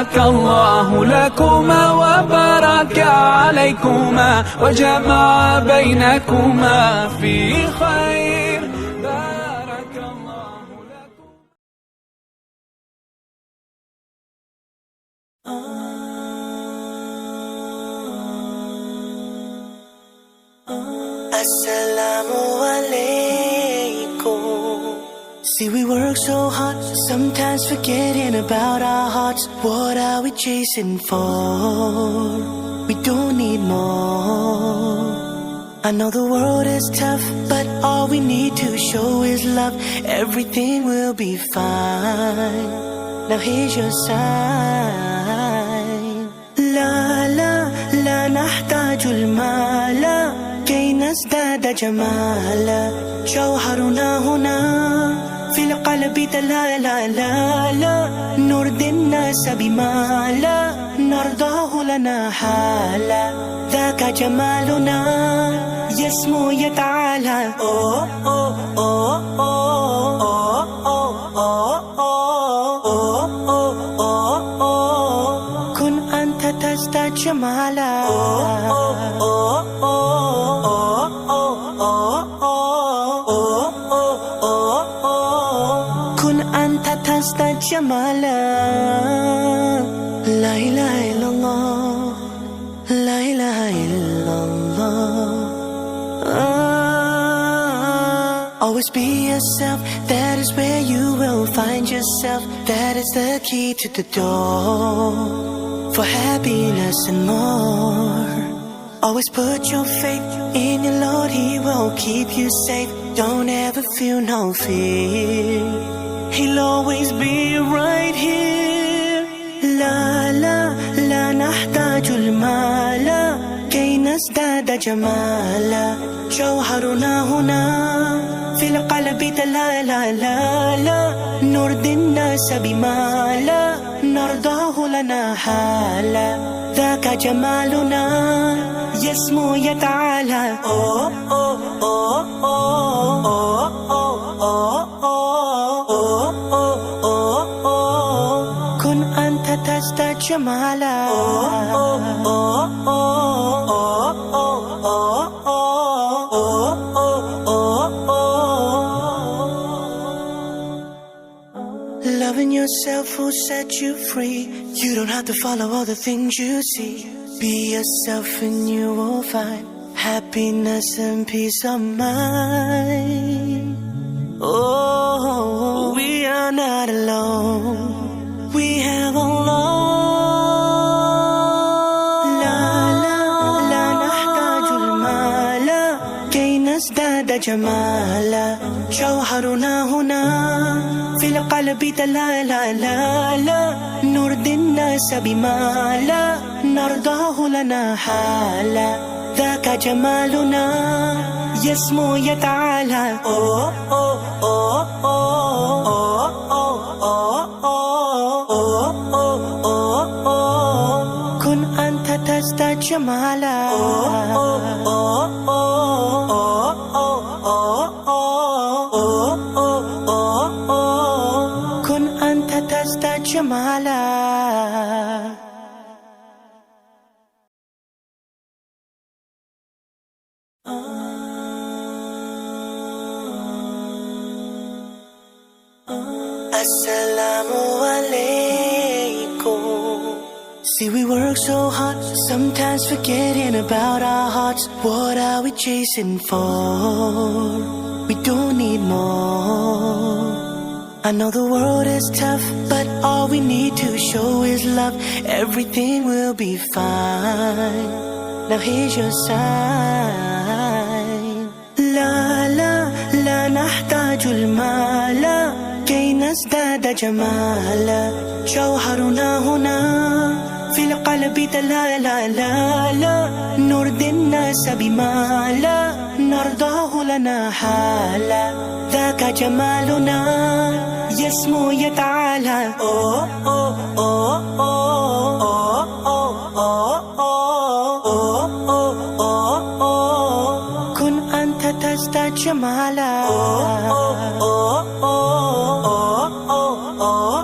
بارك الله لكما وبارك عليكما وجمع بينكما في خير. بارك الله لكم. Assalamu alaikum. See, we work so hard, sometimes forgetting about our hearts. What are we chasing for? We don't need more. I know the world is tough, but all we need to show is love. Everything will be fine. Now here's your sign. La la la نحتاج المال كي نزداد جمالا. جوهرنا هنا في القلب لا لا لا لا. نرضي الناس بما لا نرضاه لنا حالا. ذاك جمالنا يسمو يتعالى. أوه أوه أوه أوه أوه أوه أوه أوه. كن أنت تزداد جمالا. كن أنت تزداد جمالا. لا إله إلا الله، لا إله إلا الله. Always be yourself, that is where you will find yourself. That is the key to the door for happiness and more. Always put your faith in your Lord, He will keep you safe. Don't ever feel no fear, He'll always be right here. La la la نحتاج المال كي نزداد جمالا. جوهرنا هنا في القلب لا لا لا لا. نرضي الناس بما لا نرضاه لنا حالا. ذاك جمالنا يسمو يتعالى. أوه أوه أوه أوه أوه أوه أوه أوه. كن أنت تزداد جمالا. أوه أوه أوه أوه أوه أوه أوه. Loving yourself will set you free. You don't have to follow all the things you see. Be yourself and you will find happiness and peace of mind. Oh, we are not alone. We have Allah. La la la نحتاج المال كي نزداد جمالا. جوهرنا هنا في القلب لا لا لا لا. نرضي الناس بما لا نرضاه لنا حالا. ذاك جمالنا يسمو يتعالى. أوه أوه أوه أوه أوه أوه أوه أوه. كن أنت تزداد جمالا. أوه أوه أوه أوه أوه أوه. كن أنت تزداد جمالا. Assalamu alaikum. See, we work so hard, sometimes forgetting about our hearts. What are we chasing for? We don't need more. I know the world is tough, but all we need to show is love. Everything will be fine. Now here's your sign. La la la نحتاج المال كي نزداد جمالا. جوهرنا هنا في القلب لا لا لا لا. نرضي الناس بما لا نرضاه لنا حالا. ذاك جمالنا يسمو يتعالى. أوه أوه أوه أوه أوه أوه أوه أوه. كن أنت تزداد جمالا. أوه أوه أوه أوه أوه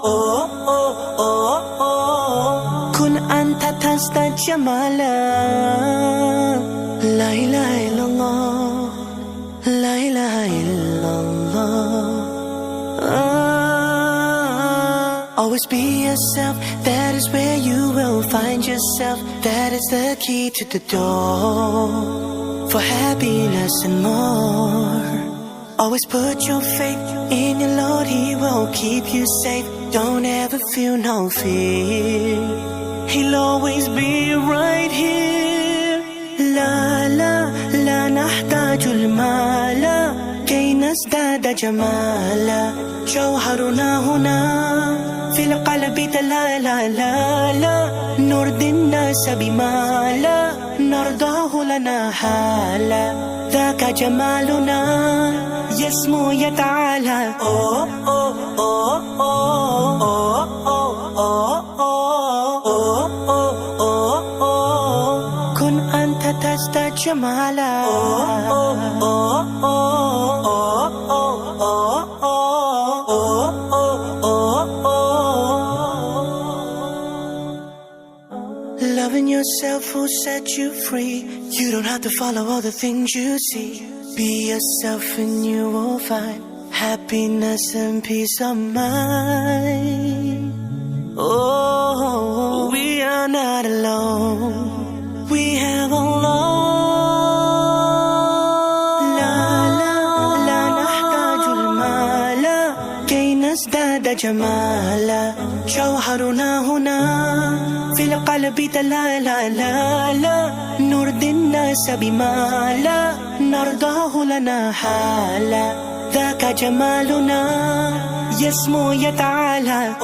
أوه أوه. جمالا لا إله إلا الله لا إله إلا الله Always be yourself, that is where you will find yourself. That is the key to the door for happiness and more. Always put your faith in your Lord, He will keep you safe. Don't ever feel no fear, He'll always be right here. La la la نحتاج المال كي نزداد جمالا جوهرنا هنا في القلب لا لا لا لا نرضي الناس بما لا نرضاه لنا حالا ذاك جمالنا يسمو يتعالى كن أنت تزداد جمالا Loving yourself will set you free. You don't have to follow all the things you see. Be yourself and you will find happiness and peace of mind. Oh, we are not alone. We have Allah. La la la نحتاج المال كي نزداد جمالا جوهرنا هنا في القلب لا لا لا لا نرضي الناس بما لا نرضاه لنا حالا ذاك جمالنا يسمو يتعالى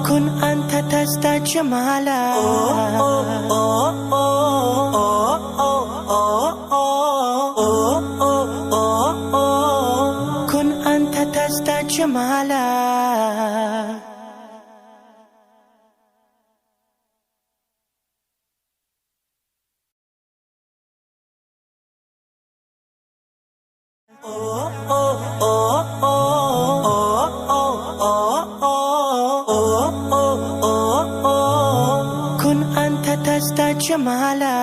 كن أنت تزداد جمالا كن أنت تزداد جمالا كن أنت تزداد جمالا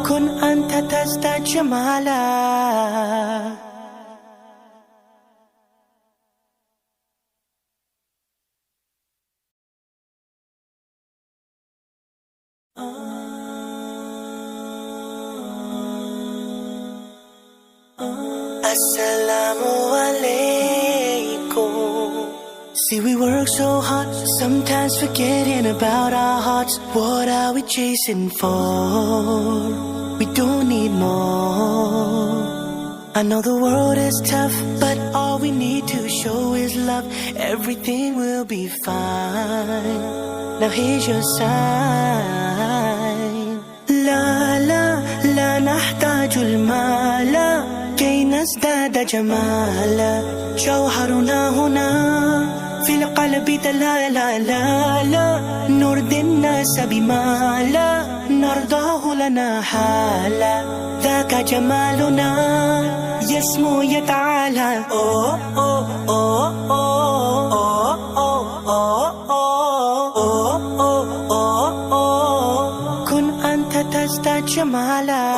كن أنت تزداد جمالا Assalamu alaikum. See, we work so hard, sometimes forgetting about our hearts. What are we chasing for? We don't need more. I know the world is tough, but all we need to show is love. Everything will be fine. Now here's your sign. La la la نحتاج المال كي نزداد جمالا جوهرنا هنا في القلب لا لا لا لا نرضي الناس بما لا نرضاه لنا حالا ذاك جمالنا يسمو يتعالى كن أنت تزداد جمالا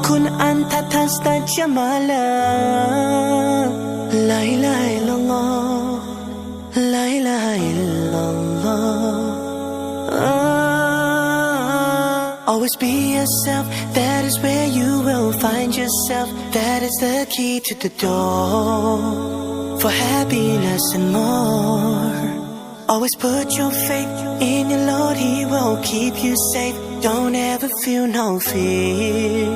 كن أنت تزداد جمالا لا إله إلا الله لا إله إلا الله Always be yourself, that is where you will find yourself. That is the key to the door for happiness and more. Always put your faith in your Lord, He will keep you safe. Don't ever feel no fear,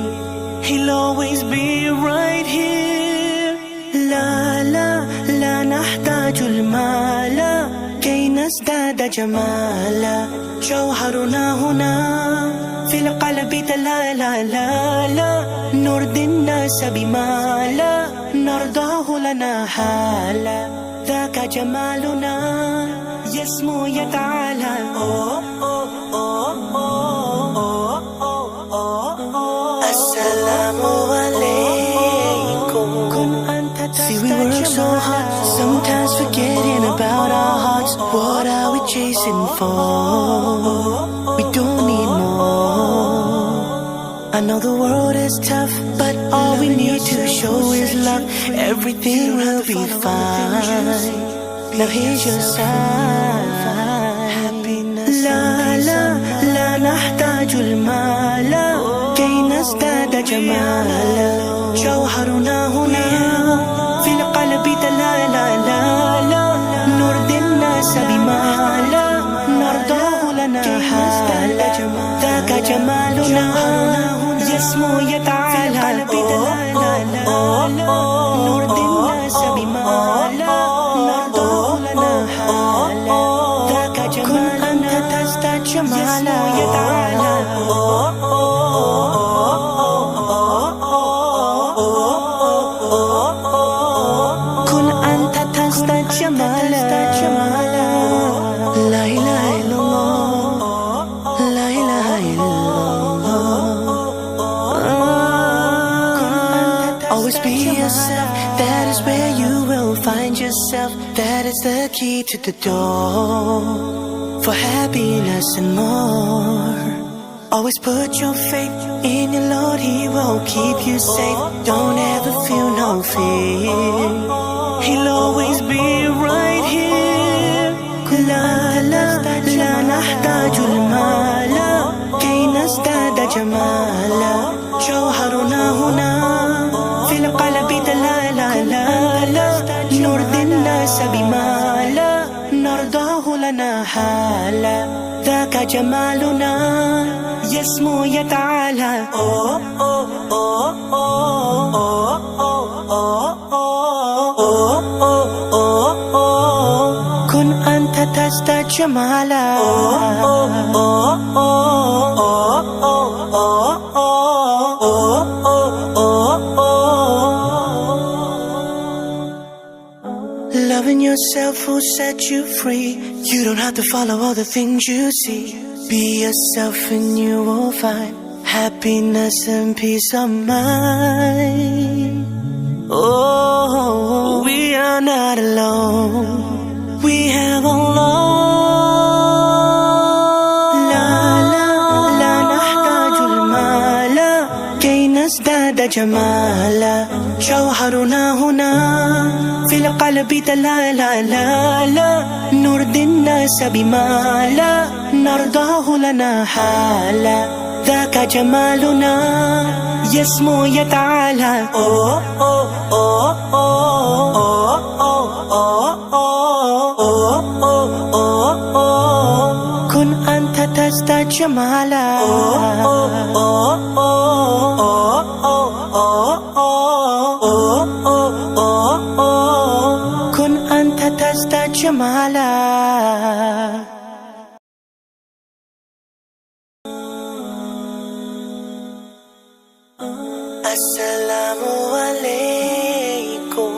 He'll always be right here. La la la نحتاج المال كي نزداد جمالا جوهرنا هنا في في القلب تلالا نور الناس بمالا نرضاه لنا حالا ذاك جمالنا يسمو يتعالى السلام عليكم See, we work so hard, sometimes forgetting about our hearts. What are we chasing for? We don't need more. I know the world is tough, but all we need to show is love. Everything will be fine. Now here's your sign. لا لا لا نحتاج المال كي نزداد جمالا جوهرنا هنا في القلب تلالا نرضي الناس بمالا نرضاه لنا حالا ذاك جمالنا يسمو يتعالى نرضي الناس بمالا نرضاه لنا حالا ذاك جمالنا تزداد جمالا يتعالى جمالا لا إله إلا الله لا إله إلا الله Always be yourself, that is where you will find yourself. That is the key to the door for happiness and more. Always put your faith in your Lord, He will keep you safe. Don't ever feel no fear, He'll always be right here. لا لا لا نحتاج المال كي نزداد جمالا جوهرنا هنا في القلب تلالا نرضي الناس بمالا نرضاه لنا حالا ذاك جمالنا يسمو يتعالى كن أنت تزداد جمالا Loving yourself will set you free. You don't have to follow all the things you see. Be yourself and you will find happiness and peace of mind. Oh, we are not alone. We have Allah. لا لا لا نحتاج المال كي نزداد جمالا جوهرنا هنا في القلب تلالا نرضي الناس بمالا نرضاه لنا حالا ذاك جمالنا يسمو يتعالى كن أنت تزداد جمالا كن أنت تزداد جمالا Assalamu alaikum.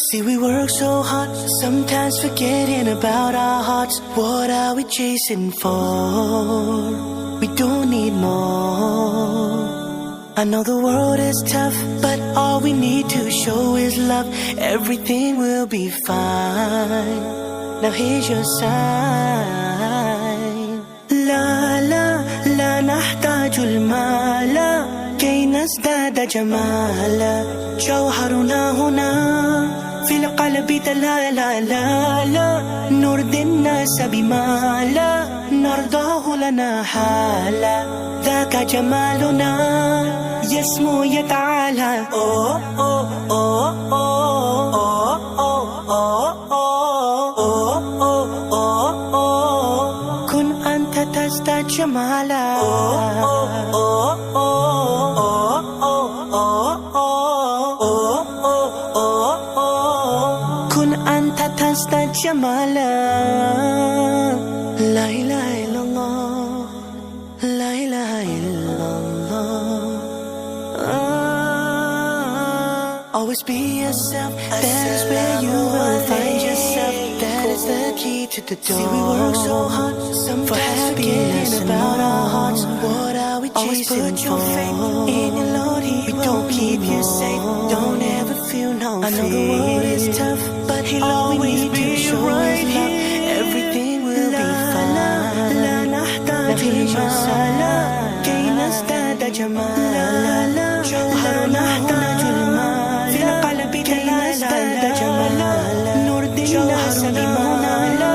See, we work so hard, sometimes forgetting about our hearts. What are we chasing for? We don't need more. I know the world is tough, but all we need to show is love. Everything will be fine. Now here's your sign. لا لا لا نحتاج المال كي نزداد جمالا جوهرنا هنا في القلب تلالا نرضي الناس بمالا نرضاه لنا حالا ذاك جمالنا يسمو يتعالى كن أنت تزداد جمالا كن أنت تزداد جمالا لا إله إلا الله لا إله Always be yourself, that is where you will find yourself. That is the key to the door. See, we work so hard, sometimes forgetting about our hearts. What are we chasing? Always put your faith in your Lord, He will keep you safe. Don't ever feel no fear. I know the world is tough, but He'll always be right here. Everything will be fine. لا نحتاج المال كي نزداد جمالا جوهرنا نحتاج المال في القلب كي نزداد جمالا نرضي الناس بمالا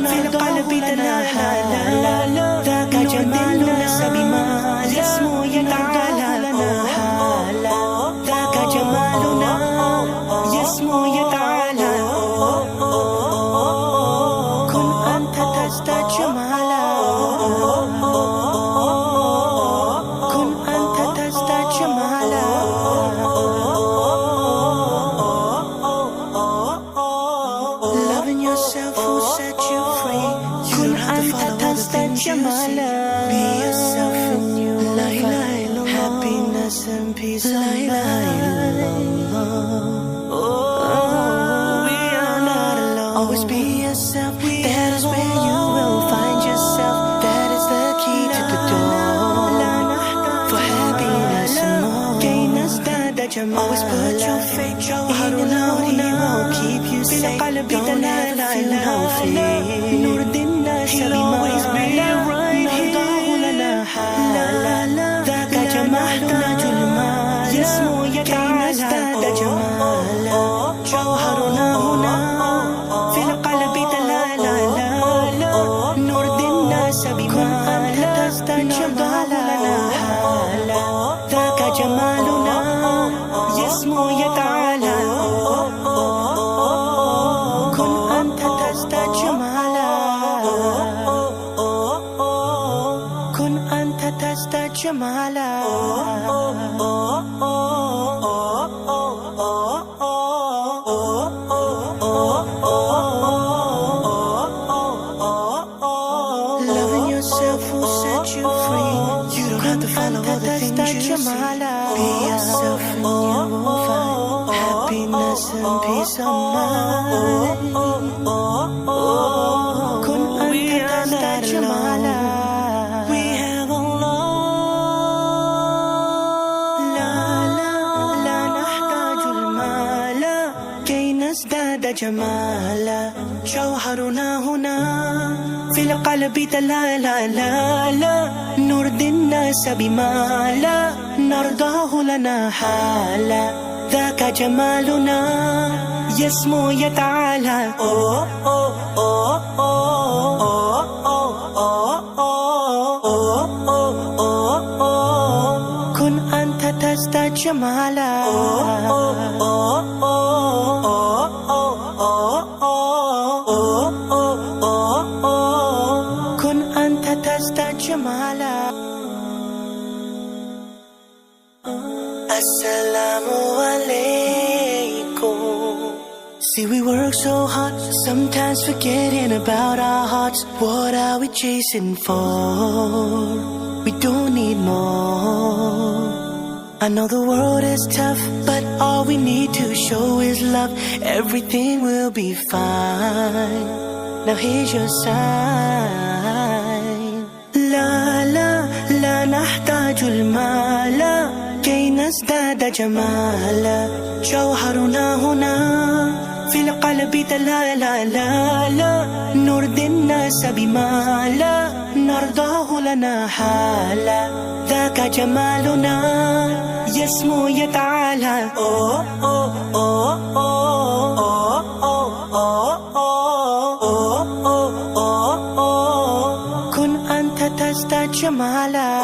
في القلب تنالا ذاك جمالنا بمال اسمه يتعالى ذاك جمالنا اسمه يتعالى كن أنت تزداد جمالا كن أنت تزداد جمالا Loving yourself will set you free. كن أنت تزداد جمالا Be yourself and you will find happiness and peace of mind. We are not alone. Always be yourself. That is where you will find yourself. That is the key to the door for happiness and more. كي نزداد جمالا Always put your faith in your Lord. He will keep you safe. Don't ever feel no fear. نرضي الناس بما نرضاه لنا حالا ذاك جمالنا المال اسمه يتعالى جمالا جوهرنا هنا في القلب تلالا نرضي الناس بما تزداد جمالنا حالا ذاك جمالنا اسمه يتعالى كن أنت تزداد جمالا كن أنت تزداد جمالا Loving yourself will set you free. You don't have to follow all the things you see. Be yourself and you will find happiness and peace of mind. كن أنت تزداد جمالا We have Allah. لا نحتاج المال كي نزداد جمالا جوهرنا هنا في القلب تلالا نرضي الناس بما لا نرضاه لنا حالا ذاك جمالنا يسمو يتعالى كن أنت تزداد جمالا كن أنت تزداد جمالا Assalamu alaikum. See, we work so hard, sometimes forgetting about our hearts. What are we chasing for? We don't need more. I know the world is tough, but all we need to show is love. Everything will be fine. Now here's your sign. لا نحتاج المال كي نزداد جمالا جوهرنا هنا في القلب تلالا نرضي الناس بما لا نرضاه لنا حالا ذاك جمالنا يسمو يتعالى كن أنت تزداد جمالا